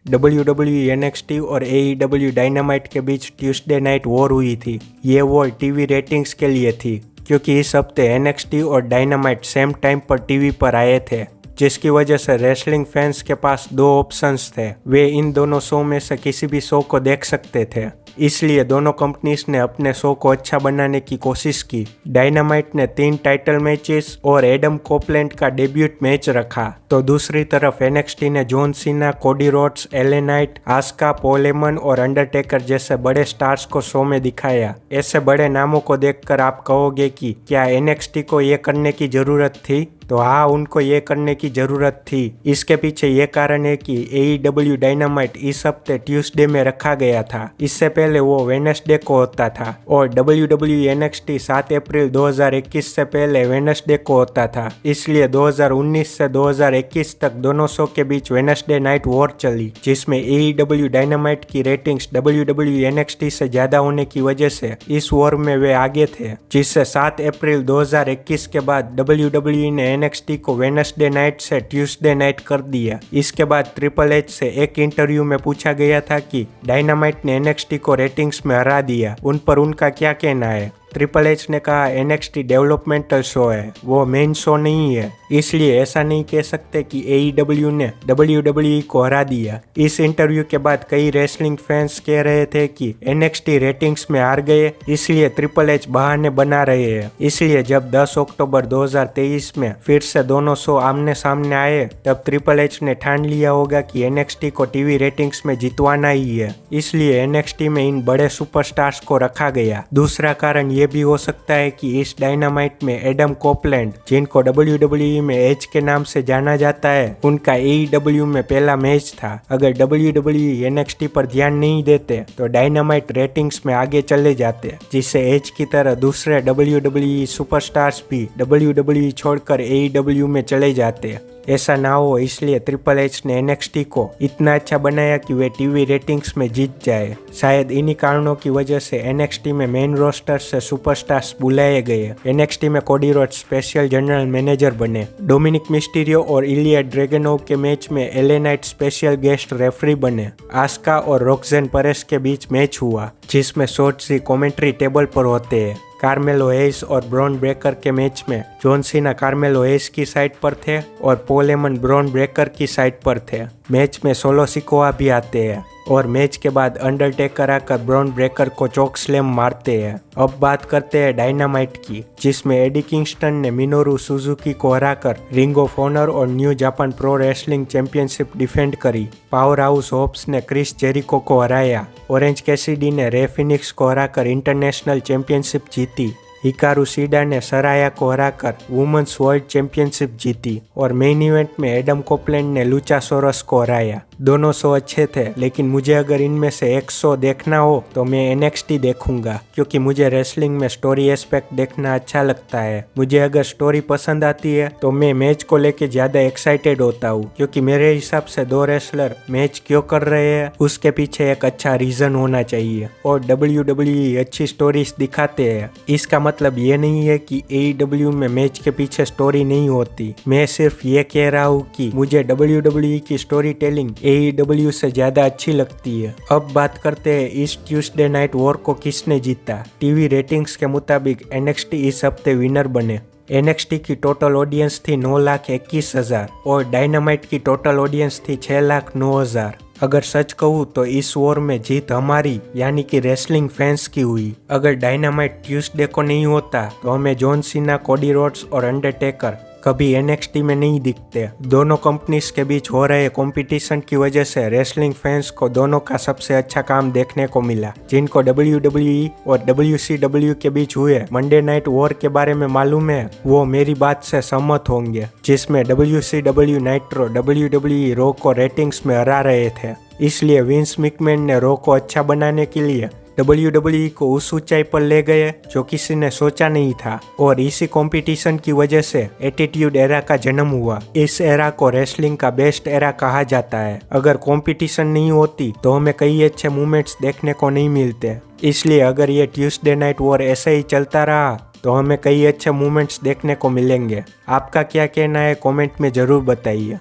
WWE NXT और AEW dynamite के बीच Tuesday night war हुई थी। ये वॉर टीवी रेटिंग्स के लिए थी क्योंकि इस हफ्ते NXT और डायनामाइट सेम टाइम पर टीवी पर आए थे, जिसकी वजह से रेसलिंग फैंस के पास दो ऑप्शंस थे। वे इन दोनों शो में से किसी भी शो को देख सकते थे। इसलिए दोनों कंपनीज ने अपने शो को अच्छा बनाने की कोशिश की। डायनामाइट ने 3 टाइटल मैचेस और एडम कोपलैंड का डेब्यूट मैच रखा, तो दूसरी तरफ NXT ने John Cena, Cody Rhodes, LA Knight, Asuka, Paul Heyman और अंडरटेकर जैसे बड़े स्टार्स को शो में दिखाया। ऐसे बड़े नामों को देखकर आप कहोगे कि क्या NXT को ये करने की जरूरत थी? तो हाँ, उनको ये करने की जरूरत थी। इसके पीछे ये कारण है कि AEW डायनामाइट इस हफ्ते ट्यूसडे में रखा गया था। इससे पहले वो वेडनेसडे को होता था और WWE NXT 7 अप्रैल 2021 से पहले वेडनेसडे को होता था। इसलिए 2019 से 2021 तक दोनों शो के बीच वेडनेसडे नाइट वॉर चली, जिसमें AEW डायनामाइट की रेटिंग्स WWE NXT से ज्यादा होने की वजह से इस वॉर में वे आगे थे, जिससे 7 अप्रैल 2021 के बाद WWE ने NXT को वेडनेसडे नाइट से ट्यूसडे नाइट कर दिया। इसके बाद ट्रिपल एच से एक इंटरव्यू में पूछा गया था कि डायनामाइट ने NXT को रेटिंग्स में हरा दिया, उन पर उनका क्या कहना है। ट्रिपल एच ने कहा NXT डेवलपमेंटल शो है, वो मेन शो नहीं है, इसलिए ऐसा नहीं कह सकते कि AEW ने WWE को हरा दिया। इस इंटरव्यू के बाद कई रेसलिंग फैंस कह रहे थे कि NXT रेटिंग्स में हार गए, इसलिए ट्रिपल एच बहाने बना रहे हैं। इसलिए जब 10 अक्टूबर 2023 में फिर से दोनों शो आमने सामने आए, तब ट्रिपल एच ने ठान लिया होगा कि NXT को टीवी रेटिंग्स में जितवाना ही है, इसलिए NXT में इन बड़े सुपरस्टार्स को रखा गया। दूसरा कारण ये भी हो सकता है कि इस डायनामाइट में एडम कोपलैंड, जिनको WWE में एज के नाम से जाना जाता है, उनका AEW में पहला मैच था। अगर WWE NXT पर ध्यान नहीं देते तो डायनामाइट रेटिंग्स में आगे चले जाते, जिससे एज की तरह दूसरे WWE सुपरस्टार्स भी WWE छोड़कर AEW में चले जाते। ऐसा ना हो, इसलिए ट्रिपल एच ने NXT को इतना अच्छा बनाया कि वे टीवी रेटिंग्स में जीत जाए। शायद इन्हीं कारणों की वजह से NXT में मेन रोस्टर से सुपरस्टार्स बुलाए गए। NXT में Cody Rhodes special general manager बने। डोमिनिक मिस्टीरियो और इलिया ड्रैगनोव के मैच में LA night special guest referee बने। आस्का और रोक्सेन परेस के बीच मैच हुआ, जिसमें शॉर्ट्स कमेंट्री टेबल पर होते हैं। कार्मेलो हेयस और ब्रॉन ब्रेकर के मैच में जॉन सीना कार्मेलो हेयस की साइड पर थे और पॉल हेमन ब्रॉन ब्रेकर की साइड पर थे। मैच में सोलो सिकोआ भी आते हैं और मैच के बाद अंडरटेकर आकर ब्रॉन ब्रेकर को चोक स्लैम मारते हैं। अब बात करते हैं डायनामाइट की, जिसमें एडी किंगस्टन ने मिनोरू सुजुकी को हराकर रिंग ऑफ ऑनर और new Japan pro wrestling championship defend करी। पावर हाउस होप्स ने क्रिस जेरिको को हराया। ऑरेंज कैसिडी ने रे फिनिक्स को हराकर इंटरनेशनल चैंपियनशिप जीती। हिकारू सीडा ने सराया को हराकर वुमेन्स वर्ल्ड चैंपियनशिप जीती और मेन इवेंट में एडम कोपलैंड ने लुचासोरस को हराया। दोनों शो अच्छे थे, लेकिन मुझे अगर इनमें से एक शो देखना हो तो मैं NXT देखूंगा, क्योंकि मुझे रेसलिंग में स्टोरी एस्पेक्ट देखना अच्छा लगता है। मुझे अगर स्टोरी पसंद आती है तो मैं मैच को लेके ज्यादा एक्साइटेड होता हूँ, क्योंकि मेरे हिसाब से दो रेसलर मैच क्यों कर रहे हैं उसके पीछे एक अच्छा रीजन होना चाहिए, और WWE अच्छी स्टोरीज दिखाते हैं। इसका मतलब ये नहीं है कि AEW में मैच के पीछे स्टोरी नहीं होती। मैं सिर्फ ये कह रहा हूँ कि मुझे WWE की स्टोरी टेलिंग AEW से ज्यादा अच्छी लगती है। अब बात करते हैं इस ट्यूसडे नाइट वॉर को किसने जीता। टीवी रेटिंग्स के मुताबिक NXT इस हफ्ते विनर बने। NXT की टोटल ऑडियंस थी 9,21,000 और डायनामाइट की टोटल ऑडियंस थी 6,09,000। अगर सच कहूँ तो इस वॉर में जीत हमारी यानी कि रेसलिंग फैंस की हुई। अगर डायनामाइट ट्यूसडे को नहीं होता तो हमें जॉन सीना, कोडी रोड्स और अंडरटेकर कभी NXT में नहीं दिखते। दोनों कंपनीज के बीच हो रहे कंपटीशन की वजह से रेसलिंग फैंस को दोनों का सबसे अच्छा काम देखने को मिला। जिनको WWE और WCW के बीच हुए मंडे नाइट वॉर के बारे में मालूम है, वो मेरी बात से सहमत होंगे, जिसमें WCW नाइट्रो WWE रो को रेटिंग्स में हरा रहे थे। इसलिए विंस मैकमैन ने रो को अच्छा बनाने के लिए WWE को उस ऊंचाई पर ले गए जो किसी ने सोचा नहीं था, और इसी कंपटीशन की वजह से एटीट्यूड एरा का जन्म हुआ। इस एरा को रेसलिंग का बेस्ट एरा कहा जाता है। अगर कंपटीशन नहीं होती तो हमें कई अच्छे मूवमेंट्स देखने को नहीं मिलते। इसलिए अगर ये ट्यूसडे नाइट वॉर ऐसे ही चलता रहा तो हमें कई अच्छे मूवमेंट्स देखने को मिलेंगे। आपका क्या कहना है कमेंट में जरूर बताइए।